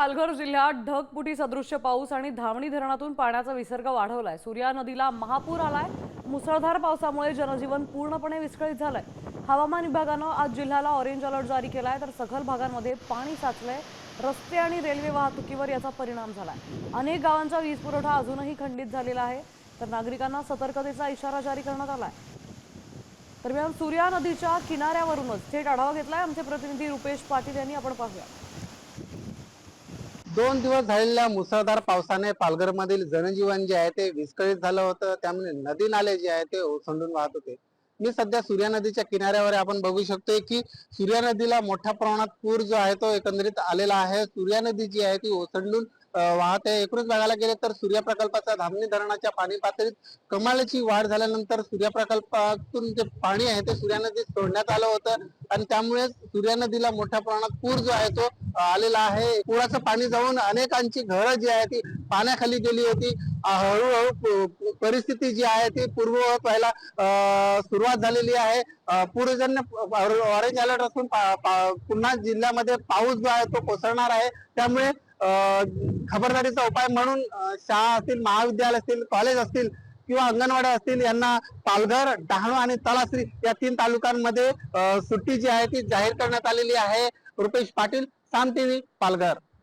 पालघर जिल्ह्यात ढगफुटी सदृश्य पाऊस आणि धामणी धरणातून पाण्याचा विसर्ग वाढवलाय। सूर्या नदीला महापूर आलाय। मुसळधार पावसामुळे जनजीवन पूर्णपणे विस्कळीत झालंय। हवामान विभागानं आज जिल्ह्याला ऑरेंज अलर्ट जारी केलाय, तर सखल भागांमध्ये पाणी साचलंय। रस्ते आणि रेल्वे वाहतुकीवर याचा परिणाम झालाय। अनेक गावांचा वीज पुरवठा अजूनही खंडित झालेला आहे, तर नागरिकांना सतर्कतेचा इशारा जारी करण्यात आलाय। दरम्यान सूर्या नदीच्या किनाऱ्यावरूनच थेट आढावा घेतलाय आमचे प्रतिनिधी रुपेश पाटील यांनी। आपण पाहूया। 2 दिवस झालेल्या मुसळधार पावसाने पालघरमधील जनजीवन जे आहे ते विस्कळीत झालं होतं। त्यामुळे नदी नाले जे आहे ते ओसंडून वाहत होते। मी सध्या सूर्या नदीच्या किनाऱ्यावर आपण बघू शकतोय की सूर्या नदीला मोठ्या प्रमाणात पूर जो आहे तो एकंदरीत आलेला आहे। सूर्या नदी जी आहे ती ओसंडून वाहत आहे। एकूणच बघायला गेले तर सूर्या प्रकल्पाच्या धामणी धरणाच्या पाणी पातळीत कमालीची वाढ झाल्यानंतर सूर्या प्रकल्पातून जे पाणी आहे ते सूर्या नदीत सोडण्यात आलं होतं आणि त्यामुळे सूर्या नदीला मोठ्या प्रमाणात पूर जो आहे तो आलेला आहे। पुराचं पाणी जाऊन अनेकांची घरं जी आहे ती पाण्याखाली गेली होती। हळूहळू परिस्थिती जी आहे ती पूर्ववत व्हायला सुरुवात झालेली आहे। पूरजन्य ऑरेंज अलर्ट असून पुन्हा जिल्ह्यामध्ये पाऊस जो आहे तो कोसळणार आहे। त्यामुळे खबरदारीचा उपाय म्हणून शाळा असतील, महाविद्यालय असतील, कॉलेज असतील किंवा अंगणवाड्या असतील यांना पालघर, डहाणू आणि तलासरी या 3 तालुक्यांमध्ये सुट्टी जी आहे ती जाहीर करण्यात आलेली आहे। रुपेश पाटील, साम टीव्ही, पालघर।